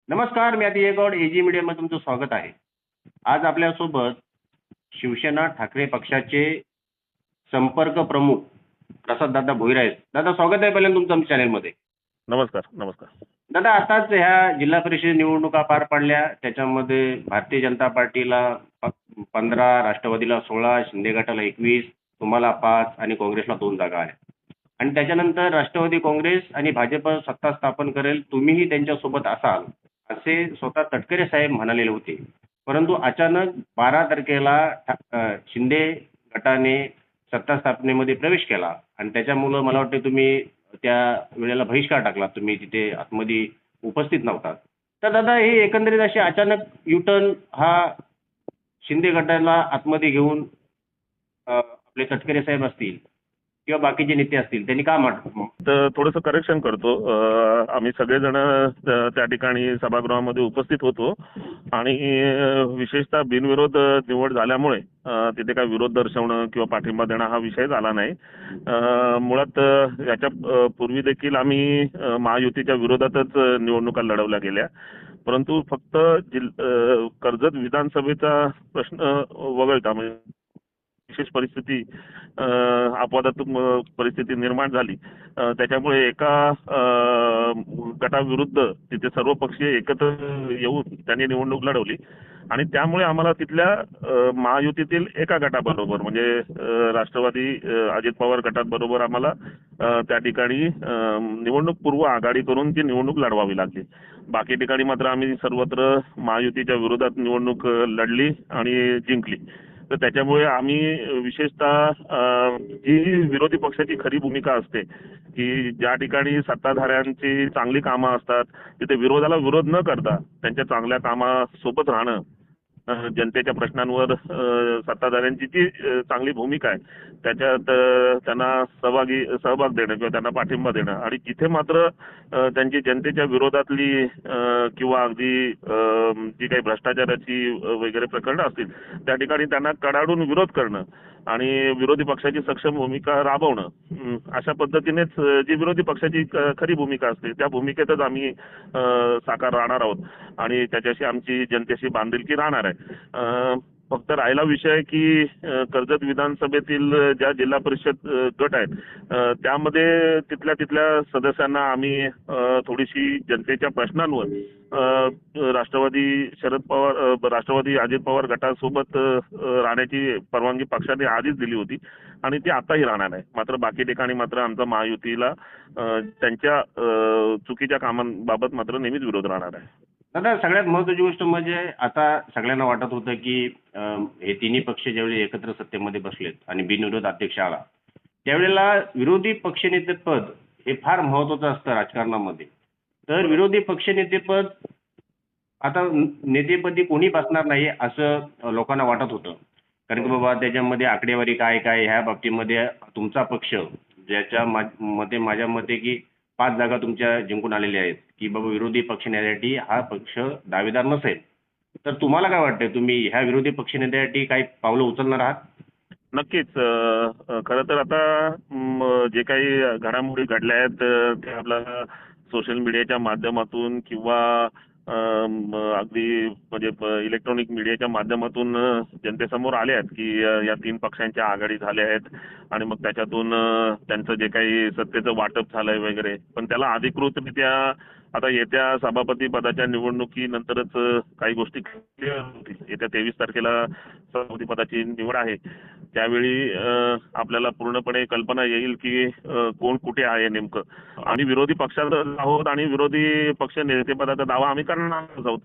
नमस्कार, मी आदित्य गौड एजी मीडियामध्ये तुमचं स्वागत आहे. आज आपल्यासोबत शिवसेना ठाकरे पक्षाचे संपर्क प्रमुख प्रसाददादा भोईर आहेत. दादा स्वागत आहे पहिल्यांदा तुमचं आमच्या चॅनलमध्ये. नमस्कार नमस्कार. दादा आताच ह्या जिल्हा परिषद निवडणुका पार पडल्या. त्याच्यामध्ये भारतीय जनता पार्टीला 15, राष्ट्रवादीला 16, शिंदे गटाला 21, तुम्हाला 5 आणि काँग्रेसला 2 जागा आल्या. आणि त्याच्यानंतर राष्ट्रवादी काँग्रेस आणि भाजप सत्ता स्थापन करेल, तुम्हीही त्यांच्यासोबत असाल असे स्वतः तटकरे साहेब म्हणालेले होते. परंतु अचानक 12 तारखेला शिंदे गटाने सत्ता स्थापनेमध्ये प्रवेश केला आणि त्याच्यामुळं मला वाटतं तुम्ही त्या वेळेला बहिष्कार टाकला. तुम्ही तिथे आतमध्ये उपस्थित नव्हता. तर दादा हे एकंदरीत असे अचानक युटर्न हा शिंदे गटाला आतमध्ये घेऊन आपले तटकरे साहेब असतील किंवा बाकीचे नेते असतील त्यांनी का तर थोडंसं करेक्शन करतो. आम्ही सगळेजण त्या ठिकाणी सभागृहामध्ये उपस्थित होतो आणि विशेषतः बिनविरोध निवड झाल्यामुळे तिथे काय विरोध दर्शवणं किंवा पाठिंबा देणं हा विषय झाला नाही. मुळात याच्या पूर्वी देखील आम्ही महायुतीच्या विरोधातच निवडणुका लढवल्या गेल्या. परंतु फक्त कर्जत विधानसभेचा प्रश्न वगळता म्हणजे विशेष परिस्थिती अपवादात्मक परिस्थिती निर्माण झाली. त्याच्यामुळे एका गटाविरुद्ध तिथे सर्व पक्षीय एकत्र येऊन त्यांनी निवडणूक लढवली आणि त्यामुळे आम्हाला तिथल्या महायुतीतील एका गटाबरोबर म्हणजे राष्ट्रवादी अजित पवार गटाबरोबर आम्हाला त्या ठिकाणी निवडणूक पूर्व आघाडी करून ती निवडणूक लढवावी लागली. बाकी ठिकाणी मात्र आम्ही सर्वत्र महायुतीच्या विरोधात निवडणूक लढली आणि जिंकली. तर त्याच्यामुळे आम्ही विशेषतः जी विरोधी पक्षाची खरी भूमिका असते की ज्या ठिकाणी सत्ताधाऱ्यांची चांगली कामं असतात तिथे विरोधाला विरोध न करता त्यांच्या चांगल्या कामासोबत राहणं, जनतेच्या प्रश्नांवर सत्ताधाऱ्यांची जी चांगली भूमिका आहे त्याच्यात त्यांना सहभाग देणं किंवा त्यांना पाठिंबा देणं आणि जिथे मात्र त्यांची जनतेच्या विरोधातली किंवा अगदी जी काही भ्रष्टाचाराची वगैरे प्रकरणं असतील त्या ठिकाणी त्यांना कडाडून विरोध करणं आणि विरोधी पक्षाची सक्षम भूमिका राबवणं, अशा पद्धतीनेच जी विरोधी पक्षाची खरी भूमिका असते त्या भूमिकेतच आम्ही साकार राहणार आहोत आणि त्याच्याशी आमची जनतेशी बांधिलकी राहणार आहे. फक्त राहिला विषय की कर्जत विधानसभेतील ज्या जिल्हा परिषद गट आहेत त्यामध्ये तिथल्या सदस्यांना आम्ही थोडीशी जनतेच्या प्रश्नांवर राष्ट्रवादी अजित पवार गटासोबत राहण्याची परवानगी पक्षाने आधीच दिली होती आणि ती आताही राहणार आहे. मात्र बाकी ठिकाणी मात्र आमचा महायुतीला त्यांच्या चुकीच्या कामांबाबत मात्र नेहमीच विरोध राहणार आहे. दादा सगळ्यात महत्त्वाची गोष्ट म्हणजे आता सगळ्यांना वाटत होतं की हे तिन्ही पक्ष ज्यावेळी एकत्र सत्तेमध्ये बसलेत आणि बिनविरोध अध्यक्ष आला त्यावेळेला विरोधी पक्षनेतेपद हे फार महत्त्वाचं असतं राजकारणामध्ये. तर विरोधी पक्षनेतेपद आता नेतेपदी कोणी बसणार नाही असं लोकांना वाटत होतं. कारण की बाबा त्याच्यामध्ये आकडेवारी काय काय ह्या बाबतीमध्ये तुमचा पक्ष ज्याच्या माझ्या मते की 5 जागा तुमच्या जिंकून आलेल्या आहेत की बाबा विरोधी पक्ष नेत्यासाठी हा पक्ष दावेदार नसेल. तर तुम्हाला काय वाटतंय तुम्ही ह्या विरोधी पक्ष नेत्यासाठी काही पावलं उचलणार आहात? नक्कीच. खरं तर आता जे काही घडामोडी घडल्या आहेत ते आपल्याला सोशल मीडियाच्या माध्यमातून किंवा अगदी म्हणजे इलेक्ट्रॉनिक मीडियाच्या माध्यमातून जनतेसमोर आले आहेत की या 3 पक्षांच्या आघाडी झाल्या आहेत आणि मग त्याच्यातून त्यांचं जे काही सत्तेचं वाटप झालंय वगैरे, पण त्याला अधिकृतरित्या आता येत्या सभापती पदाच्या निवडणुकीनंतरच काही गोष्टी क्लिअर होतील. येत्या 23 तारखेला सभापती पदाची निवड आहे. त्यावेळी आपल्याला पूर्णपणे कल्पना येईल की कोण कुठे आहे नेमकं. आणि विरोधी पक्षात आहोत आणि विरोधी पक्ष नेतेपदाचा दावा आम्ही करणार आहोत.